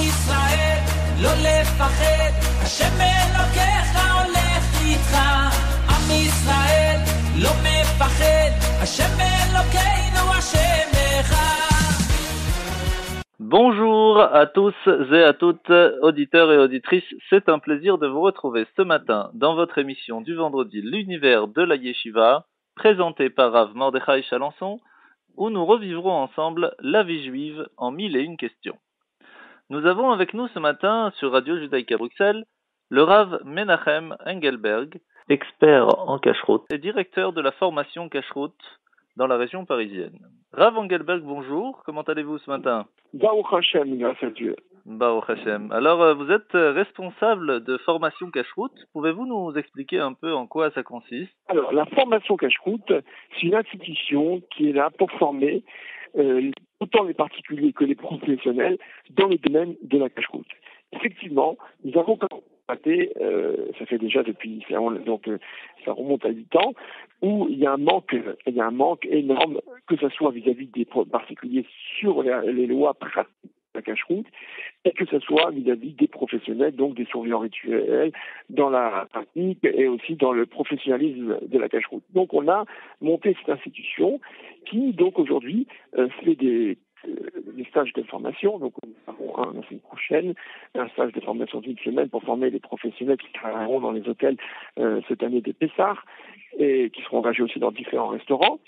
ישראל, לא לפחד, השם אלוקיך הולך איתך. עם ישראל, לא מפחד, השם אלוקינו השם אחד. Bonjour à tous et à toutes, auditeurs et auditrices. C'est un plaisir de vous retrouver ce matin dans votre émission du vendredi, l'univers de la Yeshiva, présentée par Rav Mordechai Chalençon, où nous revivrons ensemble la vie juive en 1001 questions. Nous avons avec nous ce matin sur Radio Judaïka Bruxelles le Rav Menachem Engelberg, expert en cacheroute et directeur de la formation cacheroute dans la région parisienne. Rav Engelberg, bonjour, comment allez-vous ce matin? Baruch Hashem, grâce à Dieu. Baruch Hashem. Alors, vous êtes responsable de formation cacheroute. Pouvez-vous nous expliquer un peu en quoi ça consiste? Alors, la formation cacheroute, c'est une institution qui est là pour former autant les particuliers que les professionnels dans le domaine de la cacheroute. Effectivement, nous avons constaté, ça fait déjà depuis, donc ça remonte à 8 ans, où il y a un manque énorme, que ce soit vis-à-vis des particuliers sur les lois pratiques de la cacheroute, et que ce soit vis-à-vis des professionnels, donc des surveillants rituels, dans la pratique et aussi dans le professionnalisme de la cacheroute. Donc on a monté cette institution qui, donc aujourd'hui, fait des stages de formation. Donc nous avons la semaine prochaine un stage de formation d'une semaine pour former les professionnels qui travailleront dans les hôtels cette année de Pessah et qui seront engagés aussi dans différents restaurants.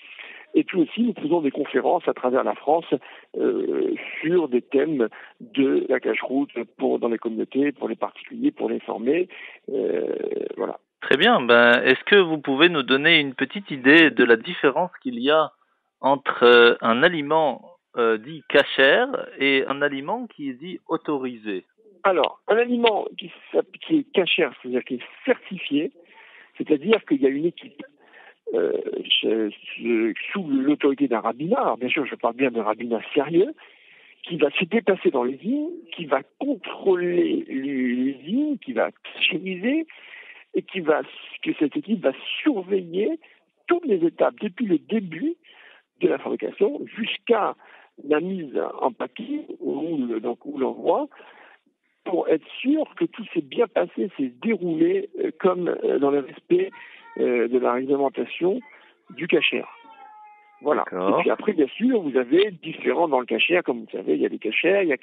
Et puis aussi, nous faisons des conférences à travers la France sur des thèmes de la cacheroute dans les communautés, pour les particuliers, pour les former. Voilà. Très bien. Est-ce que vous pouvez nous donner une petite idée de la différence qu'il y a entre un aliment dit kasher et un aliment qui est dit autorisé? Alors, un aliment qui est kasher, c'est-à-dire qui est certifié, c'est-à-dire qu'il y a une équipe sous l'autorité d'un rabbinat, alors bien sûr je parle bien d'un rabbinat sérieux, qui va se déplacer dans l'usine, qui va contrôler l'usine, qui va chériser, et que cette équipe va surveiller toutes les étapes, depuis le début de la fabrication jusqu'à la mise en paquet ou l'envoi, pour être sûr que tout s'est bien passé, s'est déroulé comme dans le respect de la réglementation du kasher. Voilà. D'accord. Et puis après, bien sûr, vous avez différents dans le kasher, comme vous savez, il y a des kashers, il y a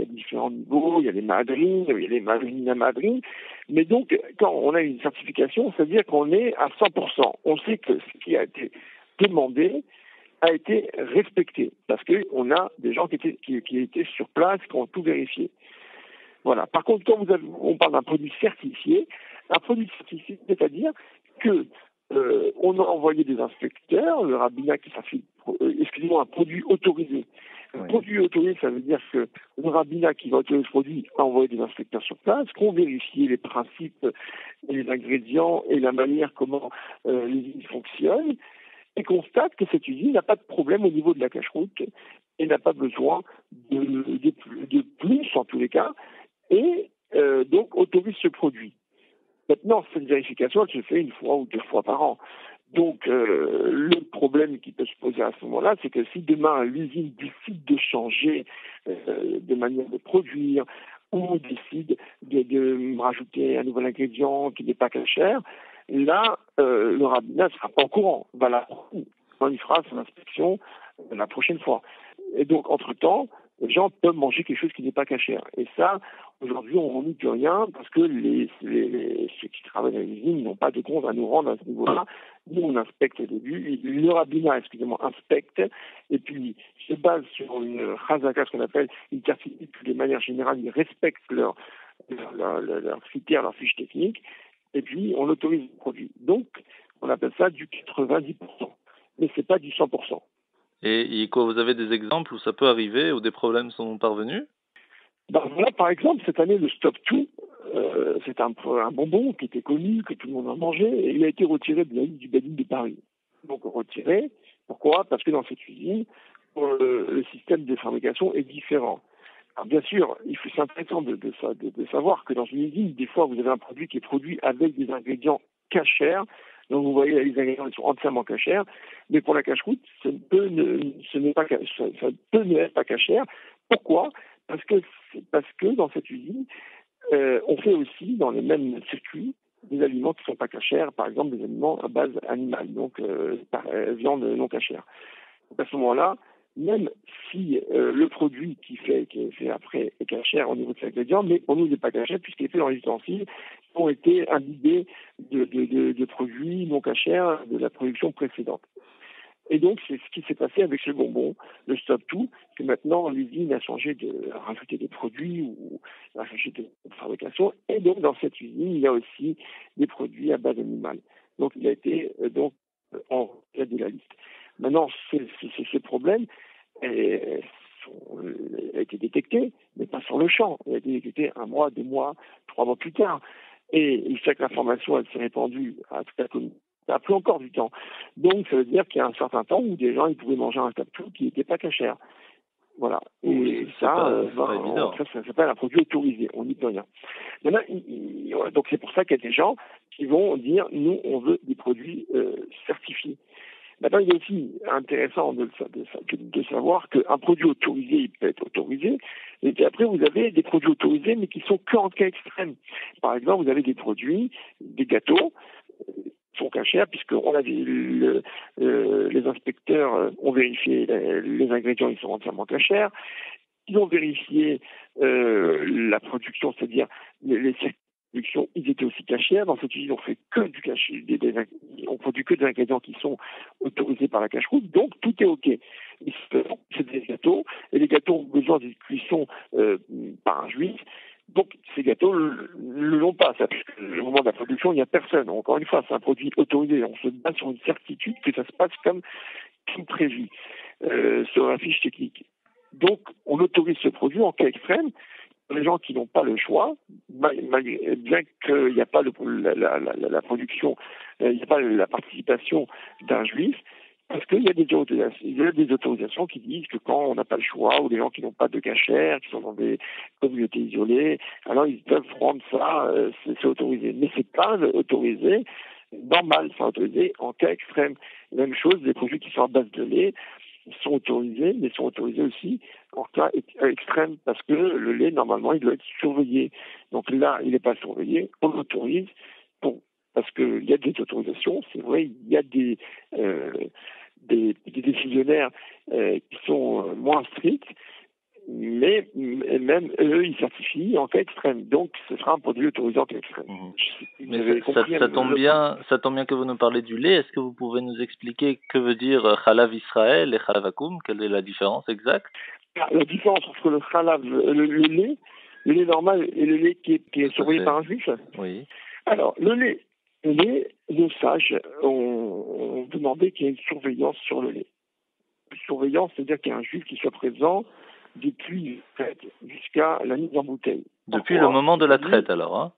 différents niveaux, il y a les madrines, il y a les madrines à madrines. Mais donc, quand on a une certification, c'est-à-dire qu'on est à 100%. On sait que ce qui a été demandé a été respecté, parce qu'on a des gens qui étaient sur place, qui ont tout vérifié. Voilà. Par contre, quand on parle d'un produit certifié, c'est-à-dire que on a envoyé des inspecteurs, le rabbinat qui s'affiche, un produit autorisé. Un produit autorisé, ça veut dire que le rabbinat qui va autoriser ce produit a envoyé des inspecteurs sur place, qui ont vérifié les principes, les ingrédients et la manière comment l'usine fonctionne, et constate que cette usine n'a pas de problème au niveau de la cacheroute et n'a pas besoin de plus, en tous les cas, et donc autorise ce produit. Maintenant, cette vérification, elle se fait 1 fois ou 2 fois par an. Donc, le problème qui peut se poser à ce moment-là, c'est que si demain l'usine décide de changer de manière de produire ou décide de rajouter un nouvel ingrédient qui n'est pas kasher, là, le rabbinat ne sera pas au courant. On y fera son inspection la prochaine fois. Et donc, entre-temps, les gens peuvent manger quelque chose qui n'est pas kasher. Et ça, aujourd'hui, on n'y peut rien parce que ceux qui travaillent dans l'usine n'ont pas de compte à nous rendre à ce niveau-là. Nous, on inspecte au début. Le rabbinat, inspecte. Et puis, se base sur une chazaka, ce qu'on appelle une certitude. De manière générale, ils respectent leurs critères, leurs fiches techniques. Et puis, on autorise le produit. Donc, on appelle ça du 90%. Mais c'est pas du 100%. Et quoi, vous avez des exemples où ça peut arriver, où des problèmes sont parvenus? Voilà, par exemple, cette année, le Stop Tout, c'est un bonbon qui était connu, que tout le monde a mangé, et il a été retiré de la liste du Bédine de Paris. Donc retiré, pourquoi? Parce que dans cette usine, le système de fabrication est différent. Alors bien sûr, c'est intéressant de savoir que dans une usine, des fois, vous avez un produit qui est produit avec des ingrédients kasher. Donc vous voyez, les ingrédients sont entièrement kasher, mais pour la cacheroute, ça peut ne être pas kasher. Pourquoi? Parce que dans cette usine, on fait aussi dans les mêmes circuits des aliments qui ne sont pas cachers, par exemple des aliments à base animale, donc viande non cachère. Donc à ce moment-là, même si le produit qui est fait après est caché au niveau de ses ingrédients, mais pour nous il n'est pas caché puisqu'il est fait dans les ustensiles qui ont été imbibés de produits non cachers de la production précédente. Et donc, c'est ce qui s'est passé avec ce bonbon, le Stop Tout, que maintenant l'usine a changé de rajouter des produits ou a changé de fabrication. Et donc, dans cette usine, il y a aussi des produits à base animale. Donc, il a été en tête de la liste. Maintenant, ce problème a été détecté, mais pas sur le champ. Il a été détecté 1 mois, 2 mois, 3 mois plus tard. Et il fait que l'information, elle s'est répandue à toute la communauté. Ça a pris encore du temps. Donc, ça veut dire qu'il y a un certain temps où des gens ils pouvaient manger un Stop-Tout qui n'était pas cachère. Voilà. Et ça s'appelle un produit autorisé. On n'y peut rien. Maintenant, donc, c'est pour ça qu'il y a des gens qui vont dire nous, on veut des produits certifiés. Maintenant, il est aussi intéressant de savoir qu'un produit autorisé, il peut être autorisé, et puis après, vous avez des produits autorisés, mais qui sont qu'en cas extrême. Par exemple, vous avez des produits, des gâteaux, sont cachers, puisqu'on a les inspecteurs ont vérifié les ingrédients, ils sont entièrement cachers. Ils ont vérifié la production, c'est-à-dire les production, ils étaient aussi cachers. Dans cette usine, on fait que du cachet, on produit que des ingrédients qui sont autorisés par la cache-route, donc tout est OK. C'est des gâteaux, et les gâteaux ont besoin d'une cuisson par un juif. Donc, ces gâteaux ne l'ont pas. Au moment de la production, il n'y a personne. Encore une fois, c'est un produit autorisé. On se base sur une certitude que ça se passe comme prévu sur la fiche technique. Donc, on autorise ce produit en cas extrême. Les gens qui n'ont pas le choix, bien qu'il n'y a pas la production, il n'y a pas la participation d'un juif, parce qu'il y a des autorisations qui disent que quand on n'a pas le choix, ou des gens qui n'ont pas de cachère, qui sont dans des communautés isolées, alors ils peuvent prendre ça, c'est autorisé. Mais c'est pas autorisé normal, c'est autorisé en cas extrême. Même chose, des produits qui sont à base de lait, sont autorisés, mais sont autorisés aussi en cas extrême, parce que le lait, normalement, il doit être surveillé. Donc là, il n'est pas surveillé, on l'autorise, parce qu'il y a des autorisations, c'est vrai, il y a des décisionnaires qui sont moins stricts, mais même eux, ils certifient en cas extrême. Donc, ce sera un produit autorisé en cas extrême. Mais ça tombe bien que vous nous parlez du lait. Est-ce que vous pouvez nous expliquer que veut dire Chalav Israël et Chalav Akum? Quelle est la différence exacte? La différence entre le Chalav, le lait normal et le lait qui est surveillé par un juif. Oui. Alors, le lait, les sages ont demandé qu'il y ait une surveillance sur le lait. Une surveillance, c'est-à-dire qu'il y a un juif qui soit présent depuis la traite jusqu'à la mise en bouteille. Depuis le moment de la traite, alors, hein?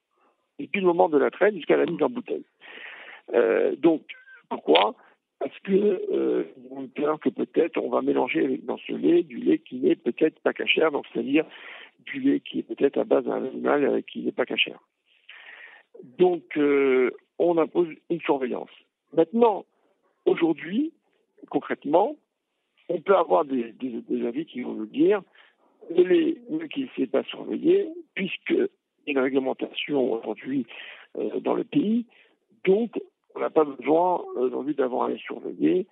Depuis le moment de la traite jusqu'à la mise en bouteille. Donc, pourquoi? Parce que on peur que peut-être on va mélanger dans ce lait du lait qui n'est peut-être pas cachère, donc c'est-à-dire du lait qui est peut-être à base d'un animal qui n'est pas cachère. Donc, on impose une surveillance. Maintenant, aujourd'hui, concrètement, on peut avoir des avis qui vont nous dire le lait qui ne s'est pas surveillé, puisque il y a une réglementation aujourd'hui dans le pays, donc on n'a pas besoin aujourd'hui d'avoir un lait surveillé,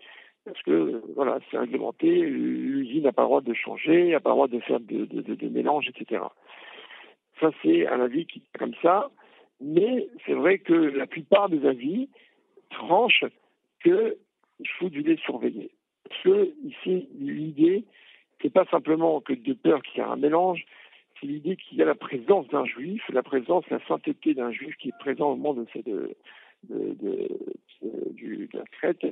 parce que voilà, c'est réglementé, l'usine n'a pas le droit de changer, n'a pas le droit de faire de mélange, etc. Ça, c'est un avis qui est comme ça, mais c'est vrai que la plupart des avis tranchent qu'il faut du lait surveillé. Parce que ici, l'idée, c'est pas simplement que de peur qu'il y a un mélange, c'est l'idée qu'il y a la présence d'un juif, la sainteté d'un juif qui est présent au moment de la traite.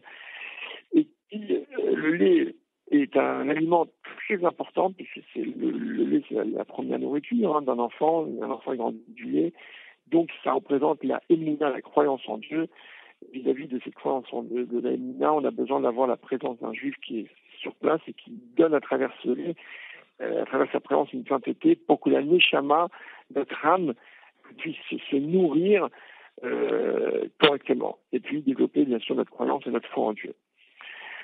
Et puis, le lait est un aliment très important, puisque le lait, c'est la première nourriture d'un enfant. Un enfant est grandi du lait. Donc, ça représente la émuna, la croyance en Dieu. Vis-à-vis de cette croyance de la émuna, on a besoin d'avoir la présence d'un juif qui est sur place et qui donne à travers ce lait, à travers sa présence, une sainteté pour que la neshama, notre âme, puisse se nourrir correctement et puis développer bien sûr notre croyance et notre foi en Dieu.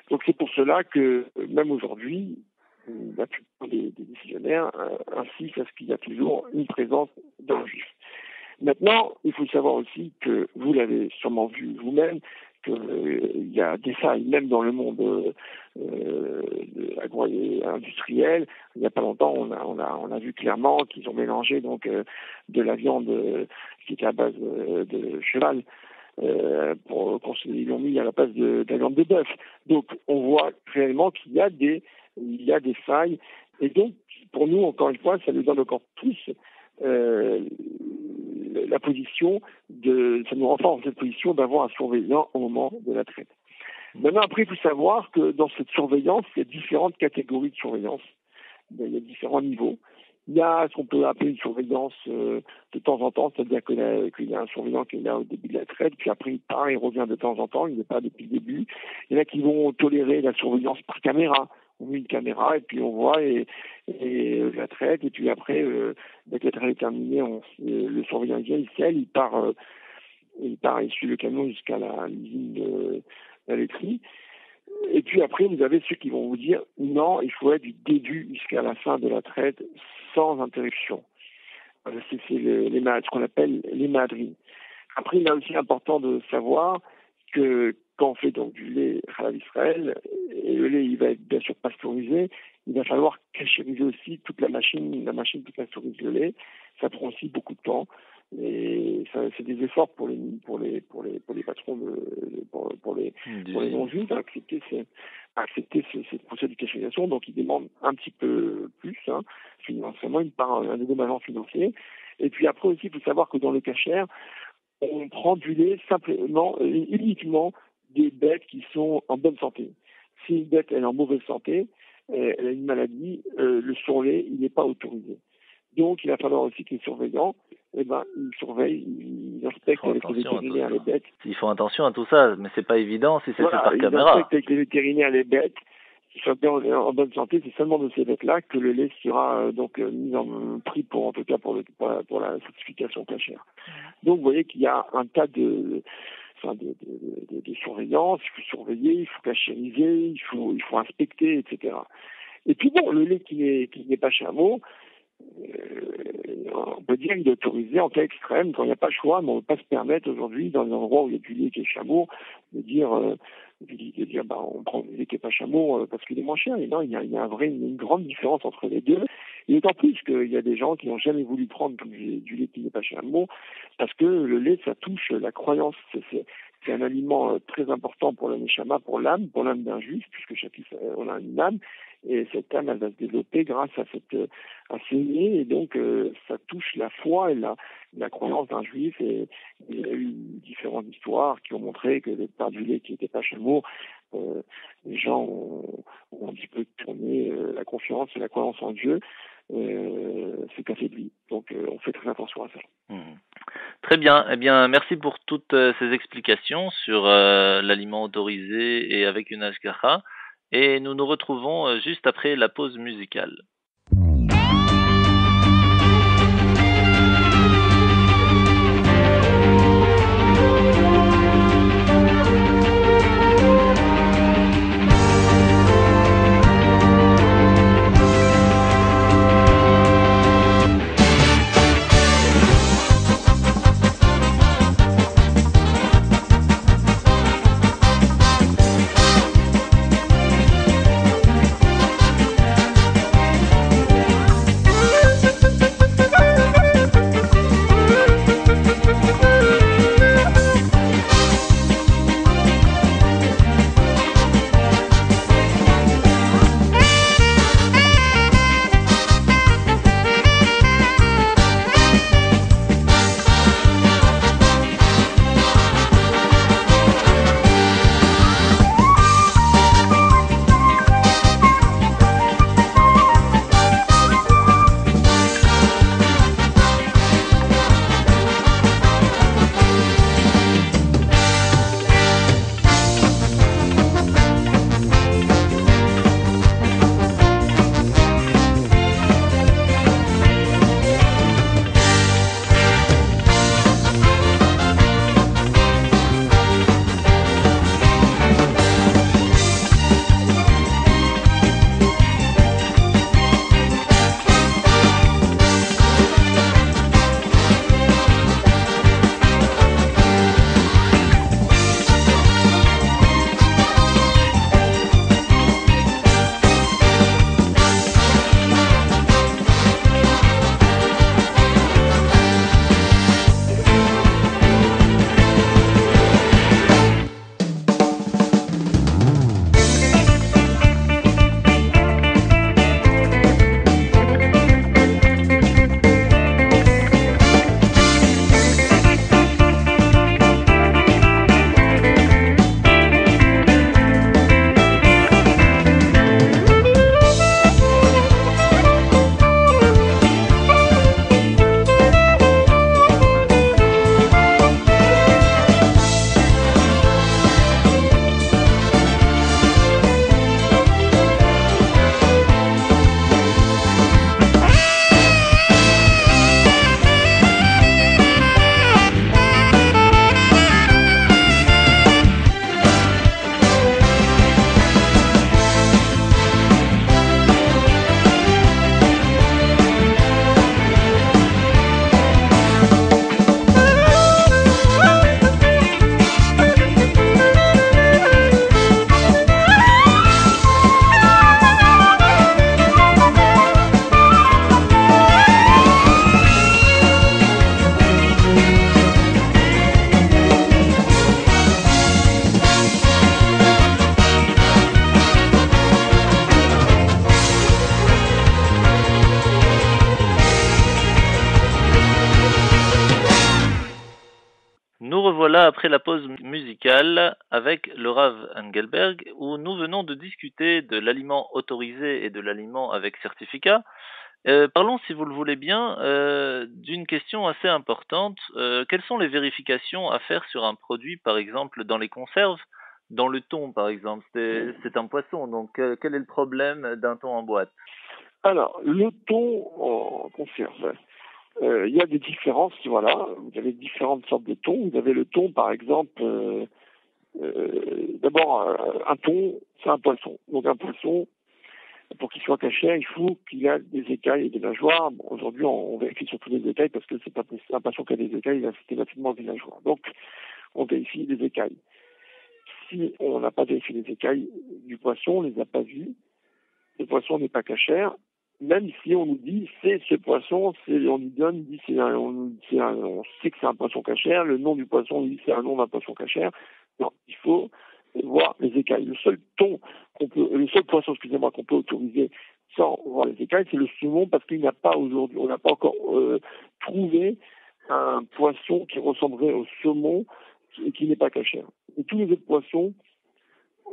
Donc c'est pour cela que même aujourd'hui, la plupart des décisionnaires insistent à ce qu'il y a toujours une présence d'un juif. Maintenant, il faut savoir aussi que vous l'avez sûrement vu vous-même, qu'il y a des failles, même dans le monde agro-industriel. Il n'y a pas longtemps, on a vu clairement qu'ils ont mélangé donc de la viande qui était à base de cheval. Ils l'ont mis à la place de la viande de bœuf. Donc, on voit réellement qu'il y a des failles. Et donc, pour nous, encore une fois, ça nous donne encore plus la position ça nous renforce cette position d'avoir un surveillant au moment de la traite. Maintenant, après, il faut savoir que dans cette surveillance, il y a différentes catégories de surveillance. Il y a différents niveaux. Il y a ce qu'on peut appeler une surveillance de temps en temps, c'est-à-dire qu'il y a un surveillant qui est là au début de la traite, puis après il part, il revient de temps en temps, il n'est pas depuis le début. Il y en a qui vont tolérer la surveillance par caméra. On met une caméra et puis on voit et la traite, et puis après, dès que la traite est terminée, le surveillant vient, il scelle, il part, il suit le camion jusqu'à l'usine de la laiterie. Et puis après, vous avez ceux qui vont vous dire non, il faut être du début jusqu'à la fin de la traite sans interruption. C'est ce qu'on appelle les madrines. Après, il est aussi important de savoir que quand on fait donc du lait Chalav Israël, et le lait il va être bien sûr pasteurisé, il va falloir cachériser aussi toute la machine qui pasteurise le lait. Ça prend aussi beaucoup de temps. Et ça, c'est des efforts pour les patrons pour les non-juifs accepter ce procès de cachérisation. Donc ils demandent un petit peu plus financièrement, un dédommagement financier. Et puis après aussi, il faut savoir que dans le cachère, on prend du lait simplement, uniquement des bêtes qui sont en bonne santé. Si une bête elle est en mauvaise santé, elle a une maladie, le surlait il n'est pas autorisé. Donc il va falloir aussi que les surveillants ils surveillent, ils inspectent avec les vétérinaires les bêtes. Ils font attention à tout ça, mais c'est pas évident si c'est fait par caméra. Ils inspectent avec les vétérinaires les bêtes qui soient bien en bonne santé. C'est seulement de ces bêtes-là que le lait sera mis en prix pour la certification cachère. Donc vous voyez qu'il y a un tas de surveillance, il faut surveiller, il faut cachériser, il faut inspecter, etc. Et puis bon, le lait qui n'est pas chameau, on peut dire qu'il est autorisé en cas extrême, quand il n'y a pas le choix, mais on ne peut pas se permettre aujourd'hui, dans les endroits où il y a du lait qui est chameau, de dire on prend du lait qui n'est pas chameau parce qu'il est moins cher. Et non, il y a une grande différence entre les deux. Et d'autant plus qu'il y a des gens qui n'ont jamais voulu prendre du lait qui n'est pas chameau, parce que le lait, ça touche la croyance. C'est un aliment très important pour le neshama, pour l'âme d'un juif, puisque chacun on a une âme, et cette âme elle va se développer grâce à ce lait, et donc ça touche la foi et la croyance d'un juif. Et il y a eu différentes histoires qui ont montré que par du lait qui n'était pas chameau, les gens ont un petit peu tourné la confiance et la croyance en Dieu. C'est affaibli. Donc on fait très attention à ça. Très bien. Eh bien, merci pour toutes ces explications sur l'aliment autorisé et avec une hashgacha. Et nous nous retrouvons juste après la pause musicale. revoilà après la pause musicale avec le Rav Engelberg où nous venons de discuter de l'aliment autorisé et de l'aliment avec certificat. Parlons, si vous le voulez bien, d'une question assez importante. Quelles sont les vérifications à faire sur un produit, par exemple, dans les conserves? Dans le thon, par exemple, c'est un poisson, donc quel est le problème d'un thon en boîte? Alors, le thon en conserve. Il y a des différences, voilà. Vous avez différentes sortes de thon. Vous avez le thon, par exemple. D'abord, un thon, c'est un poisson. Donc un poisson, pour qu'il soit caché, il faut qu'il ait des écailles et des nageoires. Bon, aujourd'hui, on vérifie surtout les écailles parce que c'est pas possible. Un poisson qui a des écailles, il va systématiquement des nageoires. Donc, on vérifie les écailles. Si on n'a pas vérifié les écailles du poisson, on les a pas vues, le poisson n'est pas cachère. Même si on nous dit c'est ce poisson, on nous donne, on sait que c'est un poisson cachère, le nom du poisson, on nous dit c'est un nom d'un poisson cachère. Non, il faut voir les écailles. Le seul poisson, excusez-moi, qu'on peut autoriser sans voir les écailles, c'est le saumon parce qu'il n'a pas aujourd'hui, on n'a pas encore trouvé un poisson qui ressemblerait au saumon qui n'est pas cachère. Et tous les autres poissons,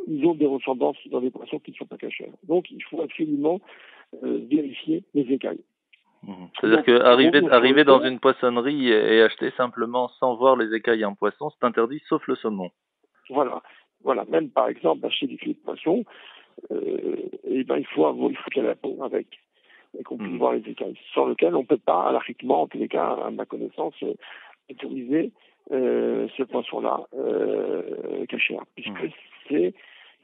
ils ont des ressemblances dans des poissons qui ne sont pas cachères. Donc, il faut absolument vérifier les écailles. C'est-à-dire qu'arriver dans une poissonnerie et acheter simplement sans voir les écailles un poisson, c'est interdit sauf le saumon. Voilà. Même par exemple, acheter des filets de poisson, il faut qu'il y ait la peau avec et qu'on puisse voir les écailles. Sans lequel on ne peut pas, anarchiquement, en tous les cas, à ma connaissance, autoriser ce poisson-là cachère, puisque c'est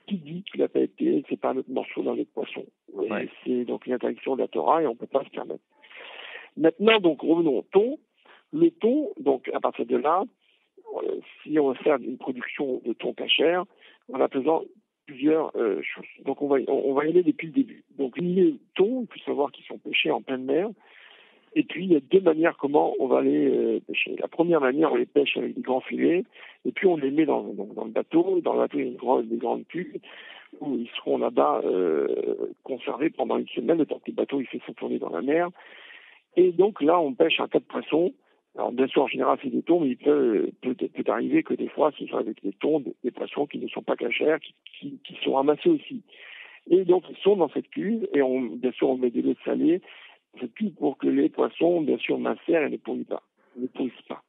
qui dit qu'il n'a pas été, c'est pas notre morceau dans les poissons. Ouais. C'est donc une interdiction de la Torah et on ne peut pas se permettre. Maintenant, donc, revenons au thon. Le thon, donc, à partir de là, si on veut faire une production de thon cachère, on a besoin plusieurs choses. Donc, on va y aller depuis le début. Donc, les thons, il faut savoir qu'ils sont pêchés en pleine mer. Et puis, il y a deux manières comment on va les pêcher. La première manière, on les pêche avec des grands filets, et puis on les met dans le bateau. Dans le bateau, il y a des grandes pulls où ils seront là-bas conservés pendant une semaine, le temps que le bateau il fait son tournée dans la mer. Et donc là, on pêche un tas de poissons. Alors, bien sûr, en général, c'est des thons, mais il peut arriver que des fois, ce soit avec des thons, des poissons qui ne sont pas cachères, qui sont ramassés aussi. Et donc, ils sont dans cette cuve, et bien sûr, on met de l'eau salée. C'est tout pour que les poissons, bien sûr, macèrent et ne pourrissent pas.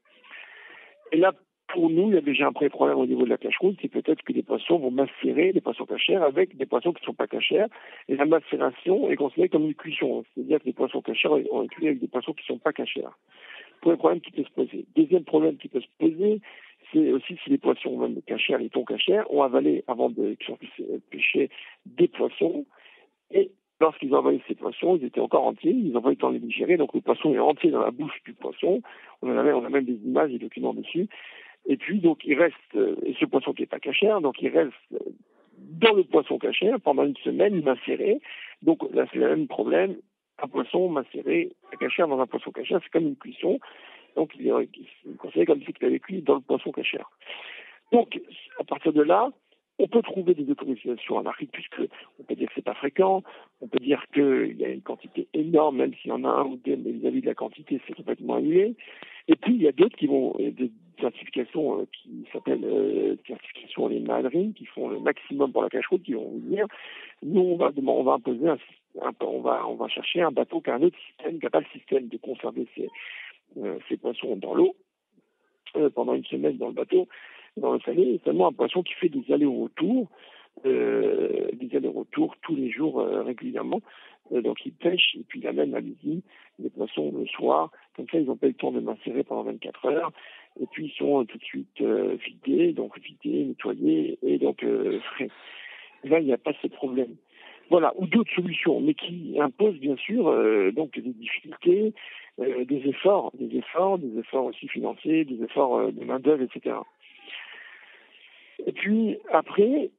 Et là, pour nous, il y a déjà un vrai problème au niveau de la cache-route, c'est peut-être que les poissons vont macérer, les poissons cachères, avec des poissons qui ne sont pas cachères. Et la macération est considérée comme une cuisson. C'est-à-dire que les poissons cachères ont été cuits avec des poissons qui ne sont pas cachères. Premier problème qui peut se poser. Deuxième problème qui peut se poser, c'est aussi si les poissons, même cachères, les thons cachères, ont avalé, avant qu'ils puissent pêcher, des poissons. Et lorsqu'ils ont avalé ces poissons, ils étaient encore entiers, ils ont pas eu le temps de les digérer, donc le poisson est entier dans la bouche du poisson. On a même des images, des documents dessus. Et puis, donc, il reste, et ce poisson qui n'est pas cachère, donc il reste dans le poisson cachère pendant une semaine, macéré. Donc là, c'est le même problème. Un poisson macéré, cachère dans un poisson cachère, c'est comme une cuisson. Donc, il est considéré comme si tu avais cuit dans le poisson cachère. Donc, à partir de là, on peut trouver des autorisations anarchiques puisque on peut dire que c'est pas fréquent, on peut dire qu'il y a une quantité énorme, même s'il y en a un ou deux, mais vis-à-vis de la quantité, c'est complètement annulé. Et puis, il y a d'autres qui vont, des certifications qui s'appellent certifications les madrines, qui font le maximum pour la cache-route, qui vont vous dire, nous, on va imposer on va chercher un bateau qui a un autre système, qui n'a pas le système de conserver ces poissons dans l'eau, pendant une semaine dans le bateau, dans le salé, seulement un poisson qui fait des allers-retours tous les jours régulièrement. Donc ils pêchent et puis ils amènent à l'usine les poissons le soir. Comme ça, ils n'ont pas le temps de macérer pendant 24 heures. Et puis ils sont tout de suite vidés, nettoyés et donc frais. Et là, il n'y a pas ce problème. Voilà, ou d'autres solutions, mais qui imposent bien sûr donc des difficultés, des efforts aussi financiers, des efforts de main-d'œuvre, etc. Et puis après,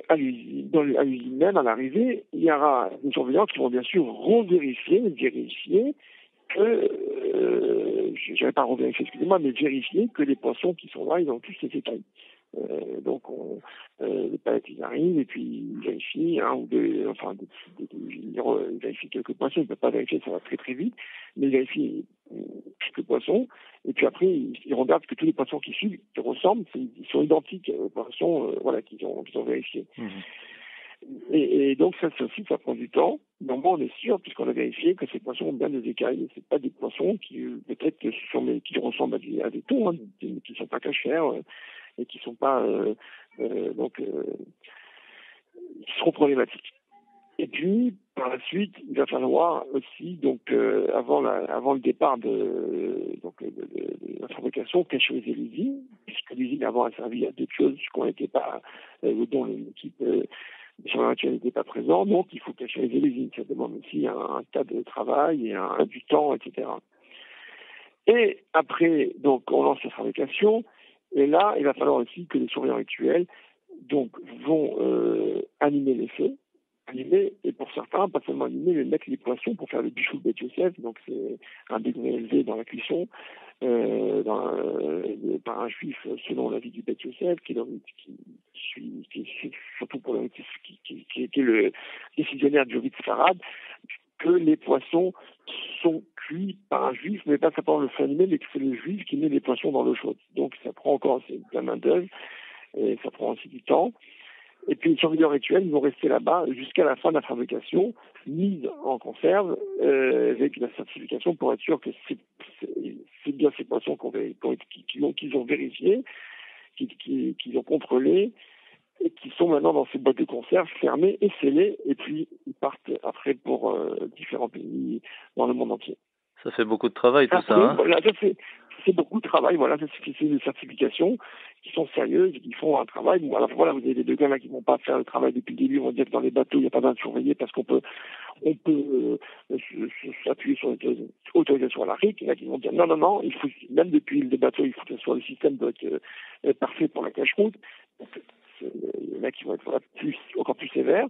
à l'usine même, à l'arrivée, il y aura des surveillants qui vont bien sûr vérifier que, je vais pas revérifier, excusez-moi, mais vérifier que les poissons qui sont là, ils ont tous ces écailles. Donc, les palettes, ils arrivent et puis ils vérifient un ou deux, ils vérifient quelques poissons, ils ne peuvent pas vérifier, ça va très très vite, mais ils vérifient quelques poissons, et puis après, ils regardent que tous les poissons qui suivent, qui ressemblent, ils sont identiques aux poissons qu'ils ont vérifiés. Et donc ça aussi, ça prend du temps. Normalement, on est sûr, puisqu'on a vérifié, que ces poissons ont bien des écailles. C'est pas des poissons qui peut-être qui ressemblent à des thons, hein, qui sont pas cachères et qui sont pas qui seront problématiques. Et puis par la suite, il va falloir aussi avant le départ de la fabrication, cachériser l'usine, puisque l'usine avant a servi à d'autres choses qu'on n'était pas, dont l'équipe sur laquelle n'était pas présent, donc il faut cachériser l'usine. Ça demande aussi un tas de travail et du temps, etc. Et après, donc, on lance la fabrication, et là, il va falloir aussi que les surveillants actuels vont animer les feux, et pour certains, pas seulement animer, mais mettre les poissons pour faire le bichou de Beth Yosef, donc c'est un degré élevé dans la cuisson, par un juif selon l'avis du Beth Yosef, qui surtout pour qui est le décisionnaire du Ritz Farad, que les poissons sont cuits par un juif, mais pas simplement le feu animé, mais que c'est le juif qui met les poissons dans l'eau chaude. Donc ça prend encore de la main-d'œuvre, et ça prend aussi du temps. Et puis les surveillants rituels, ils vont rester là-bas jusqu'à la fin de la fabrication, mise en conserve, avec la certification pour être sûr que c'est bien ces poissons qu'ils ont vérifiés, qu'ils ont contrôlés, et qui sont maintenant dans ces boîtes de conserve fermées et scellées, et puis ils partent après pour différents pays dans le monde entier. Ça fait beaucoup de travail tout ça. Hein, voilà, c'est beaucoup de travail. Voilà, c'est des certifications qui sont sérieuses, qui font un travail. Bon, alors voilà, vous avez des deux gars là qui vont pas faire le travail depuis le début. On va dire que dans les bateaux, il n'y a pas besoin de surveiller parce qu'on peut s'appuyer sur l'autorisation à la RIC. Et là, qui vont dire non, il faut même depuis le bateau, il faut que ce soit le système doit être parfait pour la cache-route. Il y en a qui vont être encore plus sévères.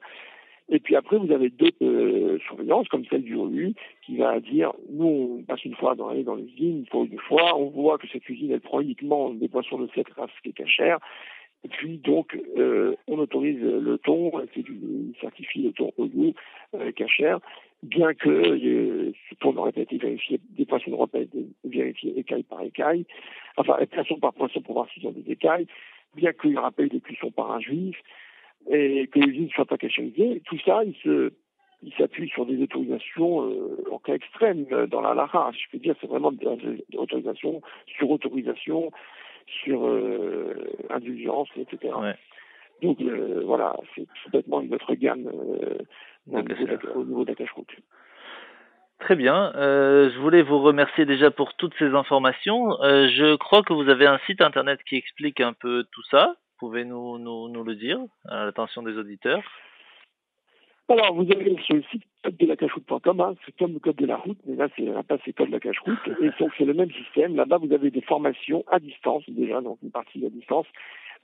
Et puis après, vous avez d'autres surveillances, comme celle du OU, qui va dire, nous, on passe une fois dans l'usine, une fois ou deux fois, on voit que cette usine, elle prend uniquement des poissons de cette race qui est cachère, et puis donc, on autorise le thon, il certifie le thon OU cachère, bien que ce thon n'aurait pas été vérifié, des poissons n'auraient pas été vérifiés écaille par écaille, enfin, poisson par poisson pour voir s'ils ont des écailles, bien qu'il n'y aura pas eu de cuisson par un juif, et que l'usine ne soit pas cachérisée. Tout ça, il s'appuie sur des autorisations en cas extrême dans la LARA. Je peux dire, c'est vraiment des autorisations sur autorisation, sur indulgence, etc. Ouais. Donc voilà, c'est complètement une autre gamme au niveau de la cache-route. Très bien. Je voulais vous remercier déjà pour toutes ces informations. Je crois que vous avez un site internet qui explique un peu tout ça. Pouvez-nous le dire à l'attention des auditeurs? Alors, vous avez sur le site codelacachroute.com, hein, c'est comme le code de la route, mais là, c'est code de la cache-route, et donc c'est le même système. Là-bas, vous avez des formations à distance déjà, donc une partie à distance,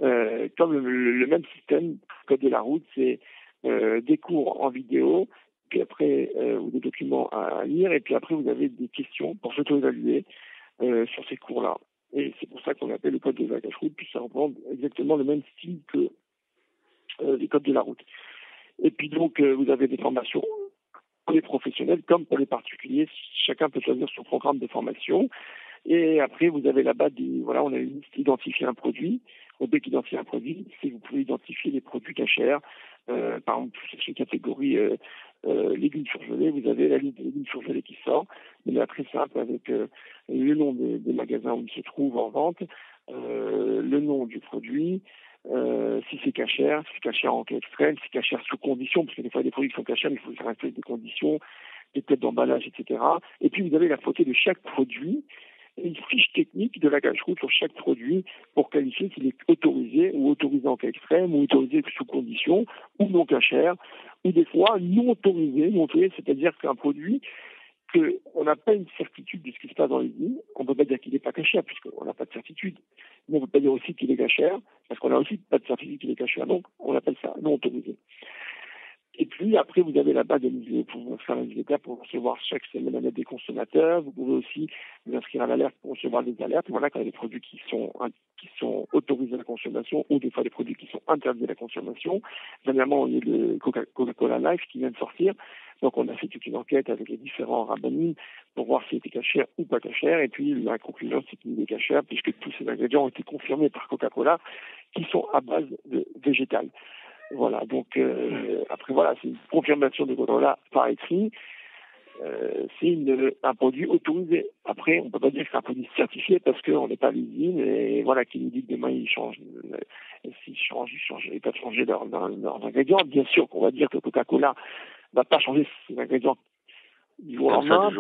comme le même système, code de la route, c'est des cours en vidéo, puis après, ou des documents à lire, et puis après, vous avez des questions pour s'auto-évaluer sur ces cours-là. Et c'est pour ça qu'on appelle le code de la cache-route, puis ça reprend exactement le même style que les codes de la route. Et puis donc, vous avez des formations pour les professionnels comme pour les particuliers. Chacun peut choisir son programme de formation. Et après, vous avez là-bas on a une liste identifier un produit. On peut identifier un produit, vous pouvez identifier les produits cachers. Par exemple, sur une catégorie légumes surgelés, vous avez la liste des légumes surgelés qui sort. Mais là, très simple, avec le nom des magasins où ils se trouvent en vente, le nom du produit, si c'est cachère en cas extrême, si c'est cachère sous condition, parce que des fois, il y a des produits qui sont cachères, mais il faut faire respecter des conditions, des codes d'emballage, etc. Et puis, vous avez la photo de chaque produit, et une fiche technique de la cache-route sur chaque produit pour qualifier s'il est autorisé ou autorisé en cas extrême, ou autorisé sous condition, ou non cachère, ou des fois non autorisé, c'est-à-dire qu'un produit qu'on n'a pas une certitude de ce qui se passe dans l'usine, on ne peut pas dire qu'il n'est pas cachère, puisqu'on n'a pas de certitude. Mais on ne peut pas dire aussi qu'il est cachère, parce qu'on n'a aussi pas de certitude qu'il est cachère, donc on appelle ça non autorisé. Et puis après, vous avez là-bas pour faire un newsletter pour recevoir chaque semaine la lettre des consommateurs. Vous pouvez aussi vous inscrire à l'alerte pour recevoir des alertes. Voilà, quand il y a des produits qui sont autorisés à la consommation, ou des fois des produits qui sont interdits à la consommation. Dernièrement, il y a le Coca-Cola Life qui vient de sortir. Donc on a fait toute une enquête avec les différents rabbinim pour voir s'il était cachère ou pas cachère, et puis la conclusion c'est qu'il est cachère puisque tous ces ingrédients ont été confirmés par Coca-Cola qui sont à base de végétal. Voilà, donc après voilà, c'est une confirmation de Coca-Cola par écrit. C'est un produit autorisé. Après, on ne peut pas dire que c'est un produit certifié parce qu'on n'est pas à l'usine et voilà, qui nous dit que demain ils changent. S'ils changent, ils peuvent changer leurs ingrédients. Bien sûr qu'on va dire que Coca-Cola va pas changer ses ingrédients du jour au lendemain,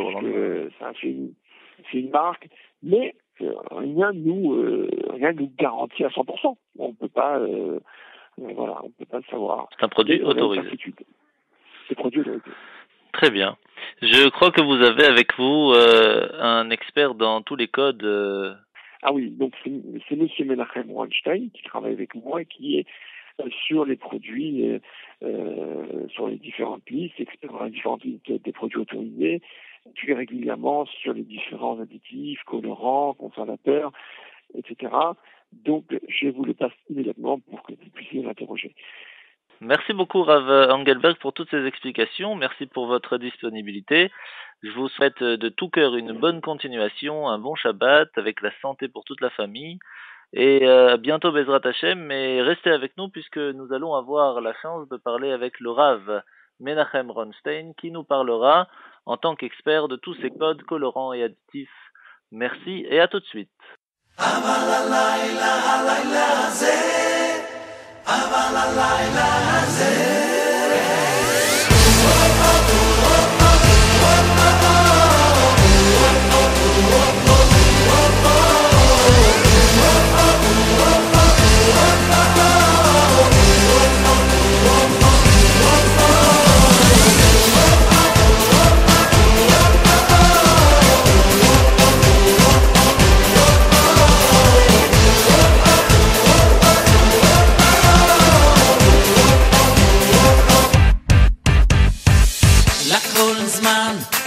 c'est une marque, mais rien nous garantit à 100%. On peut pas, voilà, on peut pas le savoir. C'est un produit autorisé. C'est produit autorisé. Très bien. Je crois que vous avez avec vous un expert dans tous les codes. Ah oui, donc c'est Monsieur Menachem Weinstein qui travaille avec moi et qui est sur les produits, sur les différentes listes, expert dans les différentes listes des produits autorisés, puis régulièrement sur les différents additifs, colorants, conservateurs, etc. Donc je vous le passe immédiatement pour que vous puissiez l'interroger. Merci beaucoup Rav Engelberg pour toutes ces explications. Merci pour votre disponibilité. Je vous souhaite de tout cœur une bonne continuation, un bon Shabbat avec la santé pour toute la famille. Et à bientôt Bezrat Hashem, mais restez avec nous puisque nous allons avoir la chance de parler avec le Rav Menachem Ronstein qui nous parlera en tant qu'expert de tous ces codes colorants et additifs. Merci et à tout de suite. אבל הלילה הזה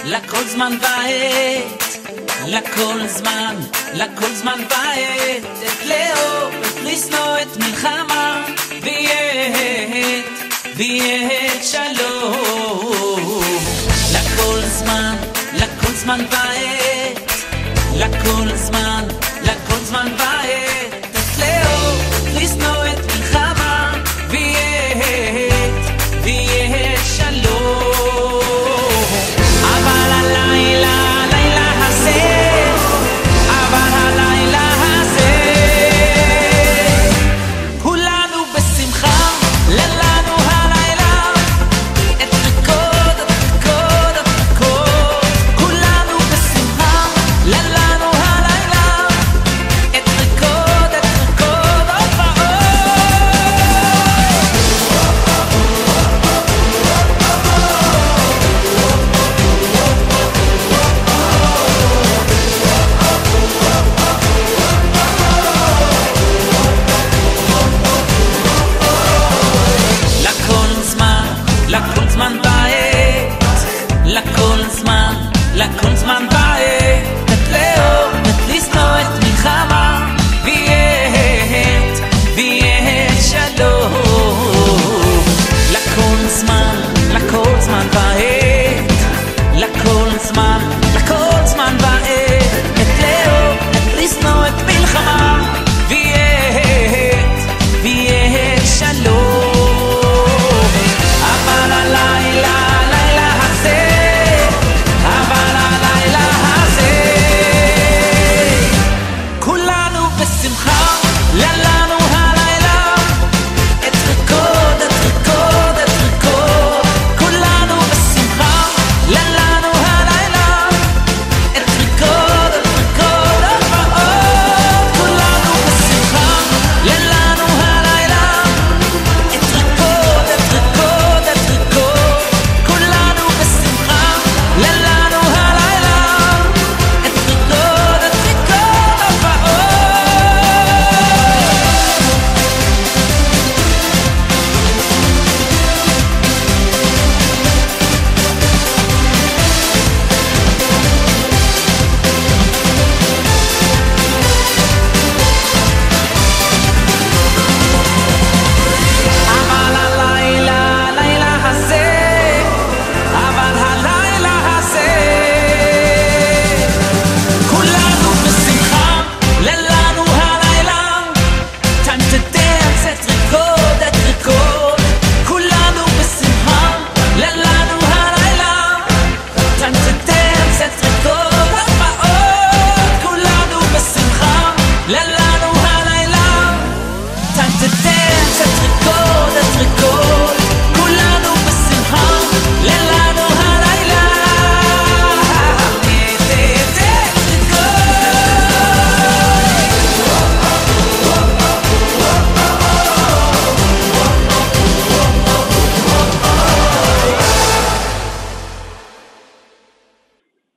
לכל זמן ועת, לכל זמן ועת, את לאור, את לשנוא, את מלחמה, ויהת שלום. לכל זמן ועת, לכל זמן ועת, את לאור, את לשנוא, את מלחמה, ויהת שלום. אבל הלילה הזה, כולנו בשמחה, לנו הלילה, את ריקוד, כולנו בשמחה, לנו הלילה, את ריקוד, עוד לכל זמן בעת, את לאור, את לשנוא, את מלחמה, ויהת שלום. לכל זמן בעת, לכל זמן בעת, את לאור, את לשנוא, את מלחמה, ויהת שלום. אבל הלילה הזה, אבל הלילה הזה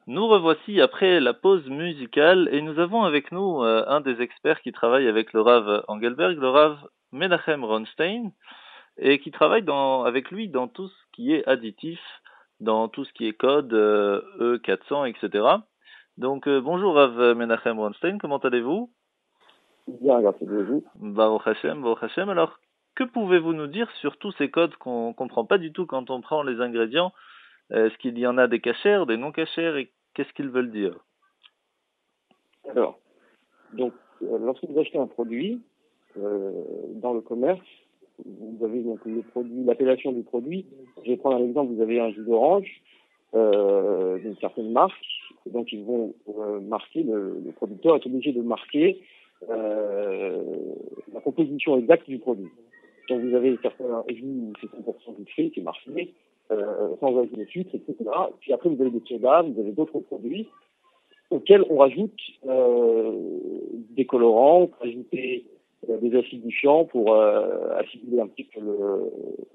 Nous revoici après la pause musicale et nous avons avec nous un des experts qui travaille avec le Rav Engelberg, le Rav Menachem Ronstein, et qui travaille avec lui dans tout ce qui est additif, dans tout ce qui est code E400, etc. Donc bonjour Rav Menachem Ronstein, comment allez-vous? Bien, grâce à vous. Baruch Hashem, Baruch Hashem. Alors, que pouvez-vous nous dire sur tous ces codes qu'on comprend pas du tout quand on prend les ingrédients? Est-ce qu'il y en a des cachers, des non cachers, et qu'est-ce qu'ils veulent dire? Alors, donc, lorsque vous achetez un produit dans le commerce, vous avez donc le produit, l'appellation du produit. Je vais prendre un exemple, vous avez un jus d'orange d'une certaine marque, donc ils vont marquer, le producteur est obligé de marquer la composition exacte du produit. Donc vous avez certains jus où c'est 100% du fruit qui est marqué, sans ajout de sucre, etc. Puis après vous avez des sodas, vous avez d'autres produits auxquels on rajoute des colorants, on peut rajouter des acidifiants pour acidifier un petit peu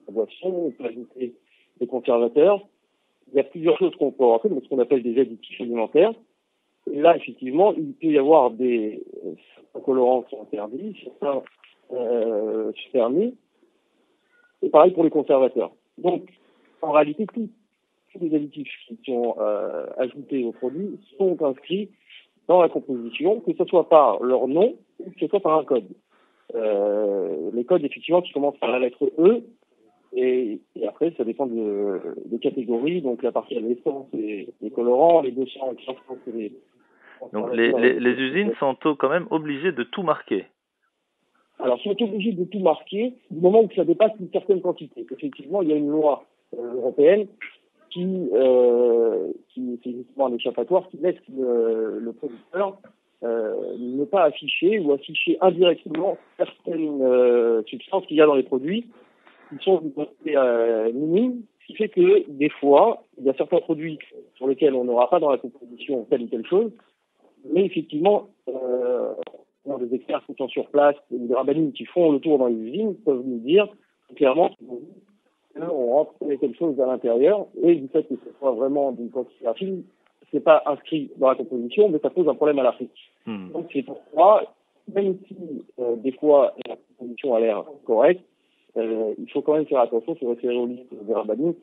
la boisson, on peut ajouter des conservateurs. Il y a plusieurs choses qu'on peut rentrer, ce qu'on appelle des additifs alimentaires. Et là, effectivement, il peut y avoir certains colorants qui sont interdits, certains permis. Et pareil pour les conservateurs. Donc, en réalité, tous les additifs qui sont ajoutés au produit sont inscrits dans la composition, que ce soit par leur nom ou que ce soit par un code. Les codes, effectivement, qui commencent par la lettre E, et après, ça dépend de catégories. Donc, la partie à l'essence, c'est les colorants, les 200 et 300, c'est les... Donc, les usines sont quand même obligées de tout marquer. Alors, ils sont obligés de tout marquer du moment où ça dépasse une certaine quantité. Effectivement, il y a une loi européenne qui c'est justement un échappatoire qui laisse le producteur ne pas afficher ou afficher indirectement certaines substances qu'il y a dans les produits qui sont d'une quantité minime, ce qui fait que des fois, il y a certains produits sur lesquels on n'aura pas dans la composition telle ou telle chose, mais effectivement, des experts qui sont sur place, des rabbinim qui font le tour dans les usines peuvent nous dire clairement qu'on rentre quelque chose à l'intérieur, et du fait que ce soit vraiment d'une quantité infime, c'est pas inscrit dans la composition, mais ça pose un problème à l'Afrique. Donc c'est pourquoi, même si des fois la composition a l'air correcte, il faut quand même faire attention, se référer aux listes des rabbinim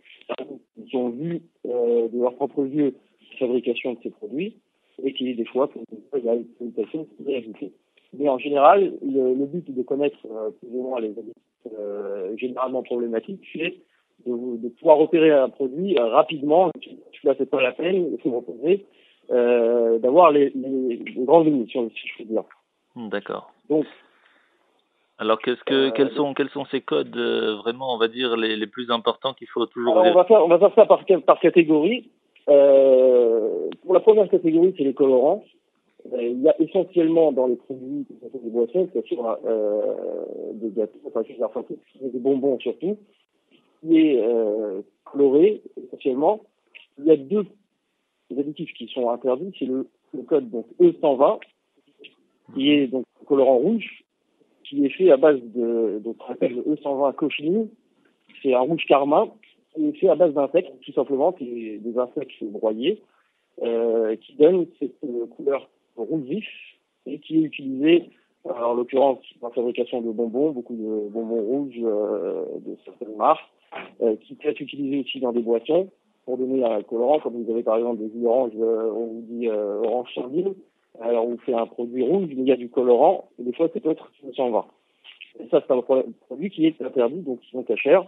qui ont vu de leurs propres yeux la fabrication de ces produits, et qui des fois, il y a une communication qui est ajoutée. Mais en général, le but de connaître plus ou moins les additifs généralement problématiques, c'est de pouvoir repérer un produit rapidement. Là, c'est pas la peine, il faut reposer, d'avoir les grandes limites, si je peux dire. D'accord. Donc, alors, quels sont ces codes vraiment, on va dire, les plus importants qu'il faut toujours on va faire ça par catégorie. Pour la première catégorie, c'est les colorants. Il y a essentiellement dans les produits, que ce soit des boissons, que ce soit des gâteaux, des bonbons surtout, qui est coloré essentiellement. Il y a deux additifs qui sont interdits, c'est le code donc E120, qui est donc un colorant rouge, qui est fait à base de ce qu'on appelle le E120 cochiline. C'est un rouge carmin, qui est fait à base d'insectes, tout simplement, des insectes broyés, qui donnent cette couleur rouge vif et qui est utilisé, en l'occurrence, dans la fabrication de bonbons, beaucoup de bonbons rouges de certaines marques, qui peut être utilisé aussi dans des boissons pour donner un colorant, comme vous avez par exemple des jus d'orange, on vous dit orange sardine, alors on fait un produit rouge, mais il y a du colorant, et des fois ça peut être 120. Et ça, c'est un produit qui est interdit, donc qui sont cachers,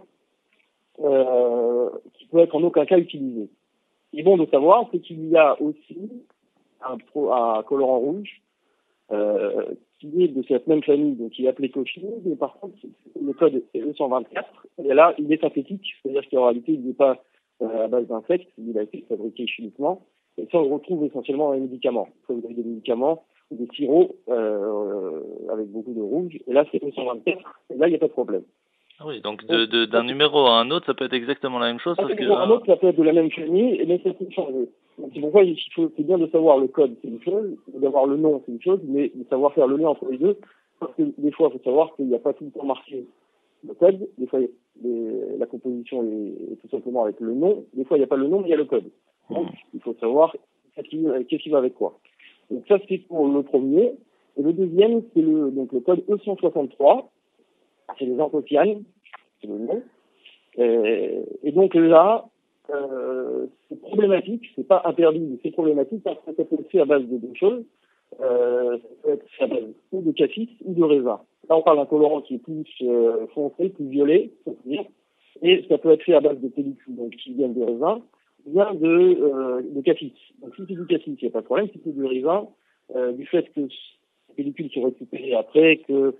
qui peut être en aucun cas utilisé. Ce qui est bon de savoir, c'est qu'il y a aussi un colorant rouge qui est de cette même famille, donc qui est appelé cochiline, mais par contre, le code est E124, et là, il est synthétique, c'est-à-dire qu'en réalité, il n'est pas à base d'insectes, il a été fabriqué chimiquement, et ça, on le retrouve essentiellement dans les médicaments. Vous avez des médicaments ou des sirops avec beaucoup de rouge, et là, c'est E124, et là, il n'y a pas de problème. Ah oui, donc d'un numéro à un autre, ça peut être exactement la même chose. D'un numéro à un autre, ça peut être de la même famille, mais ça peut changer. Donc, c'est pourquoi c'est bien de savoir le code, c'est une chose, d'avoir le nom, c'est une chose, mais de savoir faire le lien entre les deux, parce que des fois, il faut savoir qu'il n'y a pas tout le temps marqué le code, des fois, la composition est tout simplement avec le nom, des fois, il n'y a pas le nom, mais il y a le code. Donc, il faut savoir qu'est-ce qui va avec quoi. Donc ça, c'est pour le premier. Et le deuxième, c'est le code E163. C'est les anthocyanes, c'est le nom. Et donc là, c'est problématique, c'est pas interdit, mais c'est problématique parce que ça peut être fait à base de deux choses. Ça peut être fait à base ou de cassis ou de raisin. Là, on parle d'un colorant qui est plus foncé, plus violet, faut dire. Et ça peut être fait à base de pellicules, donc qui viennent de raisin, ou bien de cassis. Donc si c'est du cassis, il n'y a pas de problème. Si c'est du raisin, du fait que ces pellicules sont récupérées après, que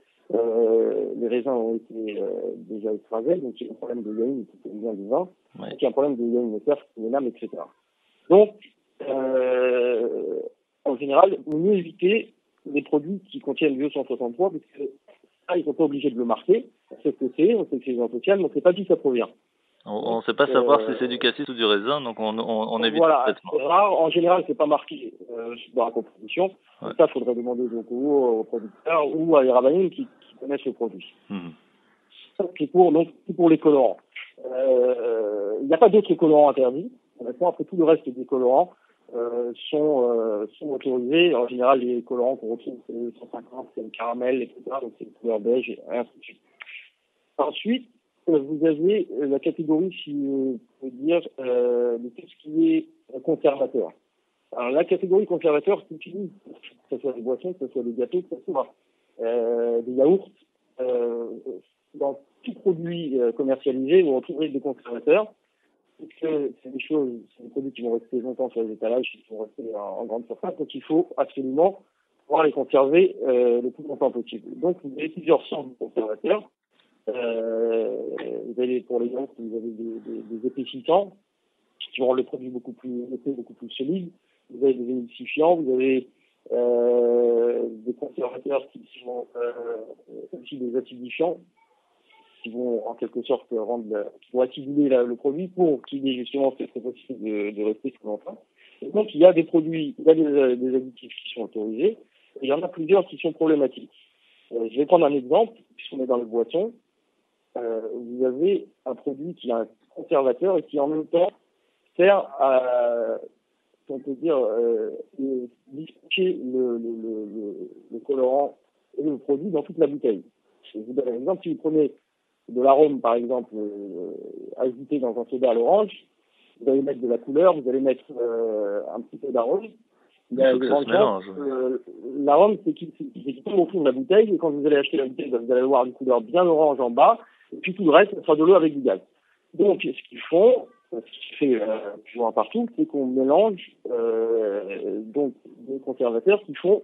les raisins ont été déjà écrasés, donc il y a un problème de yaïne qui vient du vin, Ouais. donc il y a un problème de yaïne éclair, lames, etc. Donc, en général, il vaut mieux éviter les produits qui contiennent le 163 parce que ça, ils ne sont pas obligés de le marquer. On sait ce que c'est, on sait que c'est anthocyanes, mais on ne sait pas d'où ça provient. On ne sait pas savoir si c'est du cassis ou du raisin, donc on évite voilà, complètement. c'est rare. En général, c'est pas marqué dans la composition. Ouais. Ça, il faudrait demander donc aux producteurs ou à les rabbins qui connaissent le produit. Ça, c'est pour les colorants. Il n'y a pas d'autres colorants interdits. Honnêtement, après tout le reste des colorants sont autorisés. En général, les colorants qu'on retrouve, c'est le 150, c'est le caramel, etc. Donc c'est une couleur beige et ainsi de suite. Ensuite, vous avez la catégorie, si on peut dire, de tout ce qui est conservateur. Alors la catégorie conservateur s'utilise, que ce soit des boissons, que ce soit des gâteaux, que ce soit des yaourts. Dans tout produit commercialisé, vous retrouverez des conservateurs. Parce que c'est des produits qui vont rester longtemps sur les étalages, qui vont rester en grande surface, donc il faut absolument pouvoir les conserver le plus longtemps possible. Donc vous avez plusieurs sortes de conservateurs. Vous avez pour les yaourts, vous avez des épaississants qui vont rendre le produit beaucoup plus solide. Vous avez des émulsifiants, vous avez des conservateurs qui sont aussi des acidifiants, qui vont en quelque sorte qui vont acidifier le produit pour qu'il ait justement cette possibilité de rester plus longtemps. Et donc il y a des produits, il y a des additifs qui sont autorisés, et il y en a plusieurs qui sont problématiques. Je vais prendre un exemple, puisqu'on est dans les boissons. Vous avez un produit qui a un conservateur et qui en même temps sert à, on peut dire, dispatcher le colorant et le produit dans toute la bouteille. Je vous donne un exemple. Si vous prenez de l'arôme, par exemple, ajouté dans un soda à l'orange, vous allez mettre de la couleur, vous allez mettre un petit peu d'arôme. L'arôme, c'est qu'il tombe au fond de la bouteille, et quand vous allez acheter la bouteille, vous allez avoir une couleur bien orange en bas, et puis tout le reste, ce sera de l'eau avec du gaz. Donc, ce qu'ils font, ce qui fait plus ou moins partout, c'est qu'on mélange donc des conservateurs qui font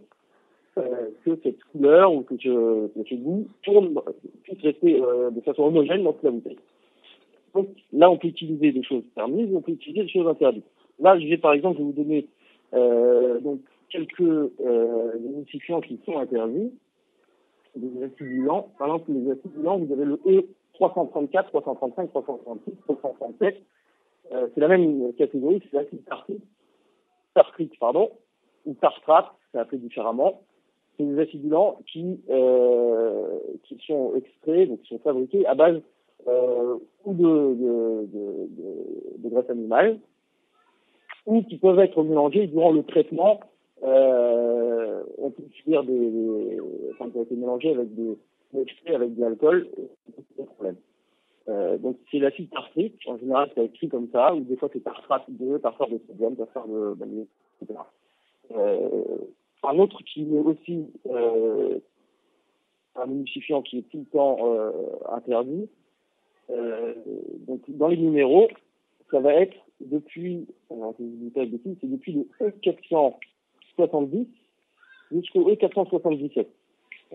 que cette couleur ou que ce goût puisse rester de façon homogène dans toute la bouteille. Donc là, on peut utiliser des choses permises, on peut utiliser des choses interdites. Là, je vais par exemple vous donner donc quelques émulsifiants qui sont interdits, des acidulants. Par exemple, les acidulants, vous avez le E334, 335, 336, 337. C'est la même catégorie, c'est l'acide tartrique, ou tartrate, c'est appelé différemment. C'est des acidulants qui sont extraits, donc qui sont fabriqués à base ou de graisse animale, ou qui peuvent être mélangés durant le traitement. On peut subir qui ont été mélangés avec avec de l'alcool, c'est pas de problème. Donc c'est l'acide tartrique, en général c'est écrit comme ça, ou des fois c'est tartrate de sodium, tartrate de vanille, etc. Un autre qui est aussi un émulsifiant qui est tout le temps interdit. Donc dans les numéros, ça va être depuis le E470 jusqu'au E477.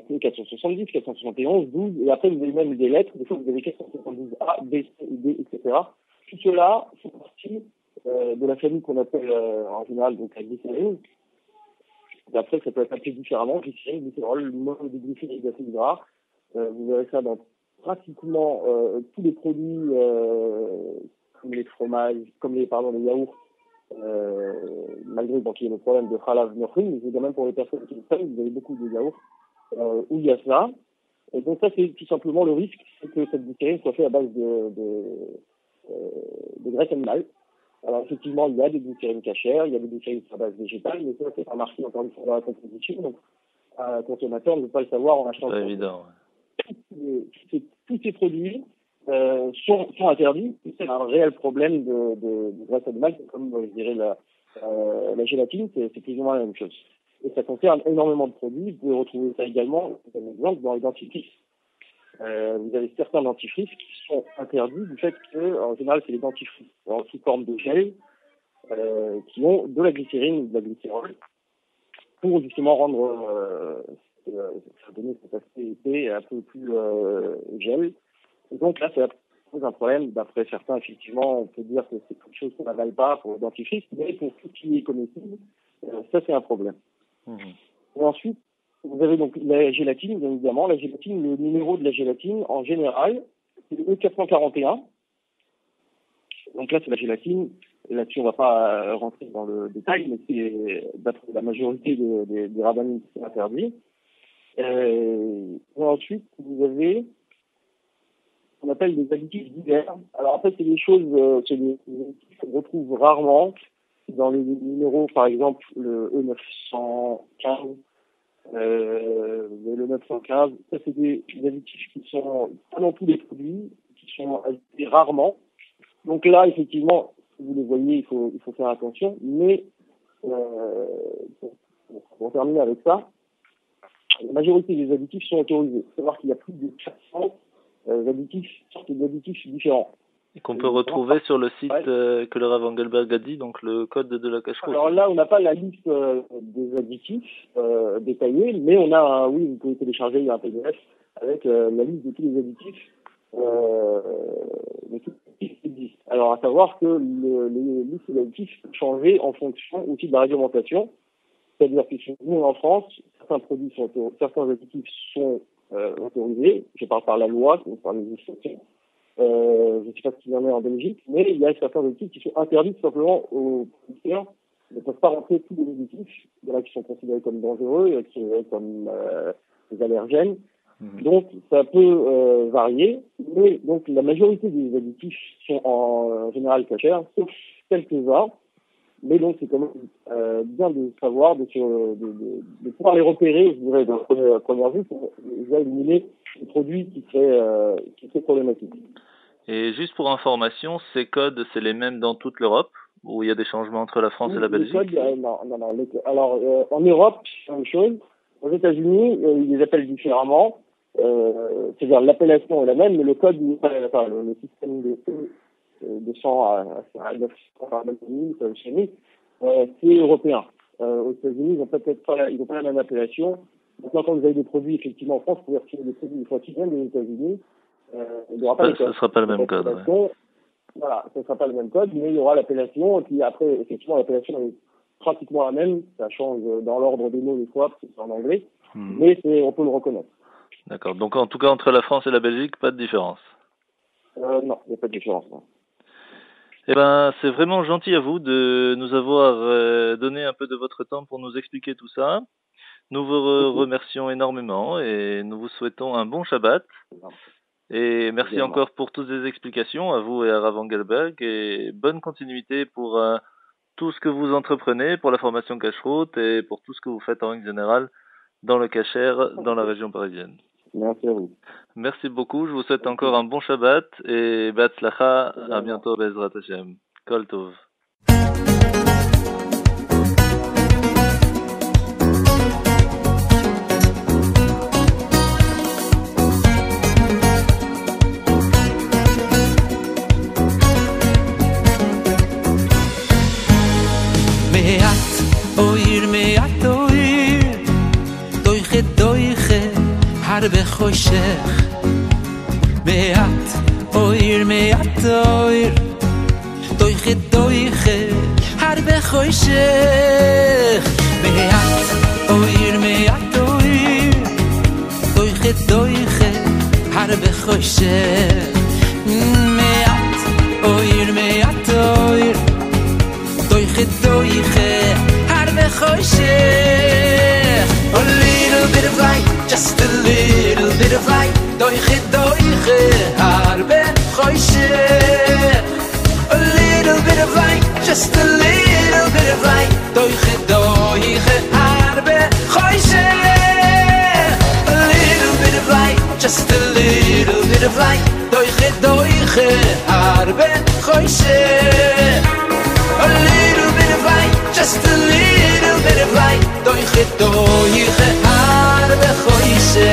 E470, 471, 12, et après vous avez même des lettres, des fois vous avez 472A, B, C, D, etc. Tout cela font partie de la famille qu'on appelle en général donc la glycérine. Et après, ça peut être appelé différemment, glycérine, glycérol, monodéglycéride d'acide gras. Vous verrez ça dans pratiquement tous les produits comme les fromages, comme les yaourts, malgré qu'il y ait le problème de khalav nurri, mais c'est quand même pour les personnes qui le prennent, vous avez beaucoup de yaourts où il y a ça. Et donc ça, c'est tout simplement le risque, c'est que cette glycérine soit faite à base de graisse animale. Alors effectivement, il y a des glycérines cachères, il y a des glycérines à base végétale, mais ça, c'est pas marqué encore une fois dans la composition, donc un consommateur ne peut pas le savoir en achetant. C'est pas évident. Tous ces produits sont interdits. C'est un réel problème de graisse animale, comme je dirais la gélatine, c'est plus ou moins la même chose. Et ça concerne énormément de produits. Vous pouvez retrouver ça également, par exemple, dans les dentifrices. Vous avez certains dentifrices qui sont interdits du fait que, en général, c'est les dentifrices sous forme de gel qui ont de la glycérine ou de la glycérol pour justement rendre donner cet aspect épais un peu plus gel. Et donc là, ça pose un problème. D'après certains, effectivement, on peut dire que c'est quelque chose qu'on n'avale pas pour le dentifrice, mais pour tout ce qui est comestible, ça c'est un problème. Et ensuite, vous avez donc la gélatine, bien évidemment. La gélatine, le numéro de la gélatine, en général, c'est le E441. Donc là, c'est la gélatine. Et là-dessus, on ne va pas rentrer dans le détail, mais c'est d'après la majorité des rabbins qui sont interdits. Et ensuite, vous avez ce qu'on appelle des additifs divers. Alors après, c'est des choses, c'est des additifs qu'on retrouve rarement dans les numéros, par exemple le E915, le 915. Ça, c'est des additifs qui sont pas dans tous les produits, qui sont ajoutés rarement. Donc là, effectivement, si vous les voyez, il faut faire attention. Mais pour terminer avec ça, la majorité des additifs sont autorisés. Il faut savoir qu'il y a plus de 400 sortes d'additifs différents. Et qu'on peut retrouver sur le site que le Rav Engelberg a dit, donc le code de la cache-route. Alors là, on n'a pas la liste des additifs détaillés, mais on a oui, vous pouvez télécharger, il y a un PDF avec la liste de tous les additifs qui existent. Alors à savoir que les listes d'additifs peuvent changer en fonction aussi de la réglementation. C'est-à-dire que nous, en France, certains additifs sont autorisés. Je parle par la loi, par les législations. Je ne sais pas ce qu'il y en a en Belgique, mais il y a certains additifs qui sont interdits tout simplement aux producteurs. Ils ne peuvent pas rentrer tous les additifs. Il y en a qui sont considérés comme dangereux, il y en a qui sont considérés comme des allergènes. Donc, ça peut varier. Mais donc, la majorité des additifs sont en général cachers, sauf quelques-uns. Mais donc, c'est quand même bien de savoir, de pouvoir les repérer, je dirais, de la première vue, pour déjà éliminer les produits qui seraient problématiques. Et juste pour information, ces codes, c'est les mêmes dans toute l'Europe, où il y a des changements entre la France et la Belgique? Les codes, non. Alors, en Europe, c'est la même chose. Aux États-Unis, ils les appellent différemment. C'est-à-dire, l'appellation est la même, mais le code, le système de 100 à 900 par chimique, c'est européen. Aux États-Unis, ils n'ont pas la même appellation. Maintenant, quand vous avez des produits, effectivement, en France, vous pouvez retirer des produits une fois qu'ils viennent des États-Unis. Il n'y aura pas ce ne sera pas le même code. Ouais. Voilà, ce ne sera pas le même code, mais il y aura l'appellation. Et puis après, effectivement, l'appellation est pratiquement la même. Ça change dans l'ordre des mots des fois, parce que c'est en anglais. Mais on peut le reconnaître. D'accord. Donc, en tout cas, entre la France et la Belgique, pas de différence? Non, il n'y a pas de différence. Non. Eh ben, c'est vraiment gentil à vous de nous avoir donné un peu de votre temps pour nous expliquer tout ça. Nous vous remercions énormément et nous vous souhaitons un bon Shabbat. Et merci encore pour toutes ces explications à vous et à Rav Engelberg, et bonne continuité pour tout ce que vous entreprenez, pour la formation cache-route et pour tout ce que vous faites en règle générale dans le kasher dans la région parisienne. Merci à vous. Merci beaucoup, je vous souhaite encore un bon Shabbat et Be'atzlacha, à bientôt Be'ezrat Hashem. Kol Tov. הרבה חושך מעט אויר מעט אויר דויכה הרבה חושך מעט אויר מעט אויר דויכה הרבה חושך מעט אויר מעט אויר דויכה הרבה חושך A little bit of light, just a little bit of light Doiche, harbe choshech A little bit of light just a little bit of light. Doiche, doiche, arbe, choishe. A little bit of light, just a little bit of light. Doiche, doiche, arbe, choishe. A little bit of light, just a little bit of light. Doiche, doiche, arbe, choishe.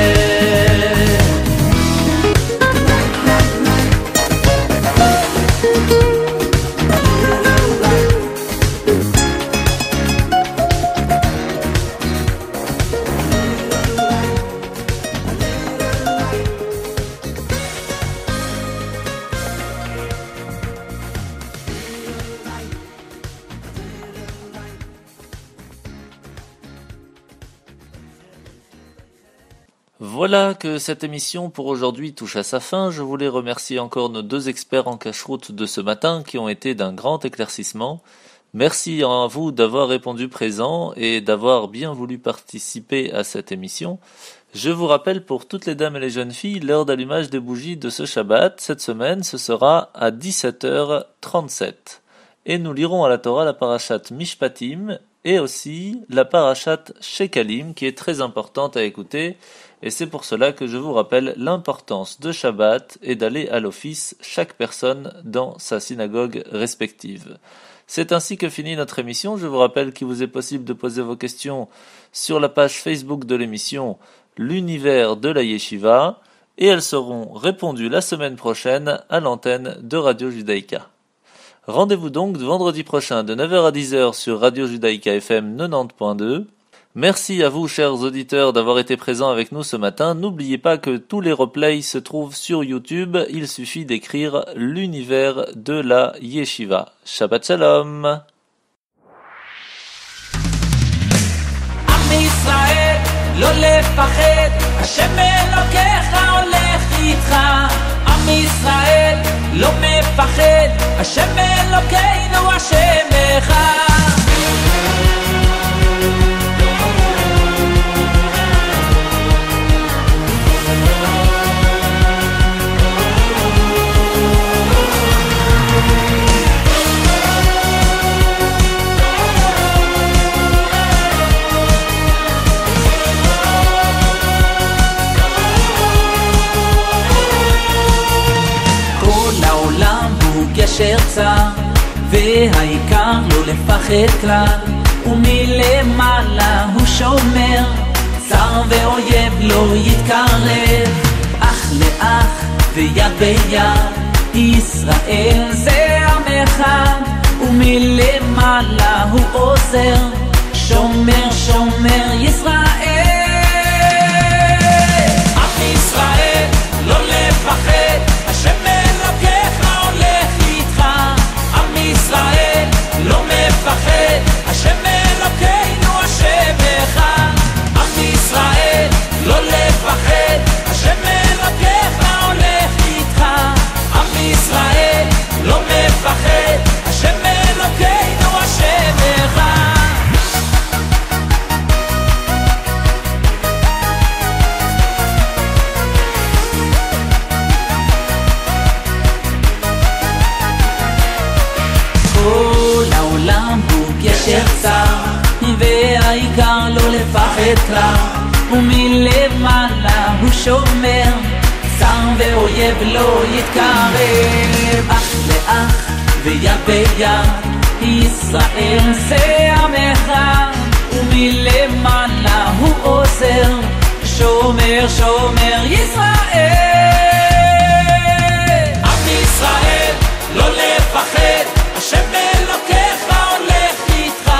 Voilà que cette émission pour aujourd'hui touche à sa fin. Je voulais remercier encore nos deux experts en cache-route de ce matin qui ont été d'un grand éclaircissement. Merci à vous d'avoir répondu présent et d'avoir bien voulu participer à cette émission. Je vous rappelle pour toutes les dames et les jeunes filles, l'heure d'allumage des bougies de ce Shabbat, cette semaine, ce sera à 17h37. Et nous lirons à la Torah la parashat Mishpatim et aussi la parashat Shekalim qui est très importante à écouter. Et c'est pour cela que je vous rappelle l'importance de Shabbat et d'aller à l'office chaque personne dans sa synagogue respective. C'est ainsi que finit notre émission. Je vous rappelle qu'il vous est possible de poser vos questions sur la page Facebook de l'émission L'univers de la Yeshiva et elles seront répondues la semaine prochaine à l'antenne de Radio Judaïka. Rendez-vous donc vendredi prochain de 9h à 10h sur Radio Judaïka FM 90.2. Merci à vous, chers auditeurs, d'avoir été présents avec nous ce matin. N'oubliez pas que tous les replays se trouvent sur YouTube. Il suffit d'écrire l'univers de la Yeshiva. Shabbat Shalom. עם ישראל, לא לפחד, השם אלוקיך הולך איתך. עם ישראל, לא מפחד, השם אלוקינו השם אחד. גשר צר, והעיקר לא לפחד כלל, ומלמעלה הוא שומר, צר ואויב לא יתקרב, אח לאח ויד ביד, ישראל זה עם אחד, ומלמעלה הוא עוזר, שומר שומר ישראל. עם ישראל לא לפחד, השם אלוקיך הולך איתך. עם ישראל לא מפחד, השם אלוקינו השם אחד. עם ישראל לא לפחד, השם אלוקיך הולך איתך. עם ישראל לא מפחד, השם אלוקינו השם אחד. כל העולם הוא גשר צר, והעיקר לא לפחד כלל, ומלמעלה הוא שומר, צר ואויב לא יתקרב, אח לאח ויד ביד, ישראל זה עם אחד, ומלמעלה הוא עוזר, שומר שומר ישראל. עם ישראל לא לפחד, השם אלוקיך הולך איתך.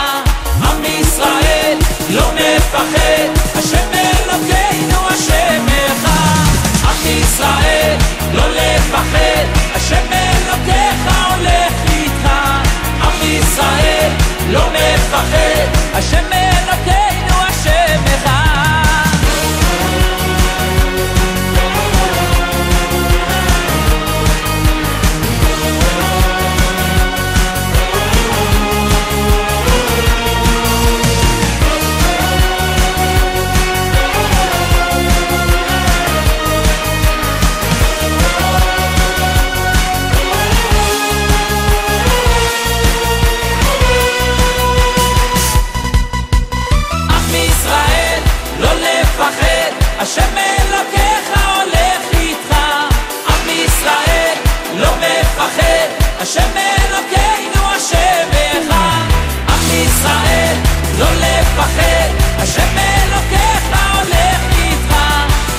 עם ישראל לא מפחד, השם אלוקינו השם אחד. עם ישראל לא לפחד, השם אלוקיך הולך איתך. עם ישראל לא מפחד, השם אלוקינו השם אחד. השם אלוקיך הולך איתך. עם ישראל לא מפחד, השם אלוקינו השם אחד. עם ישראל לא לפחד, השם אלוקיך הולך איתך.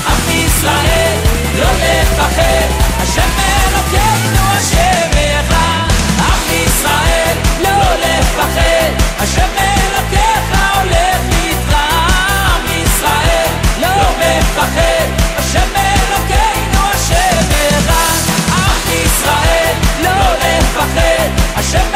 עם ישראל לא לפחד, השם אלוקינו השם אחד. עם ישראל לא לפחד, השם אלוקיך הולך איתך. עם ישראל לא מפחד, השם אלוקינו השם אחד. עם ישראל לא לפחד, השם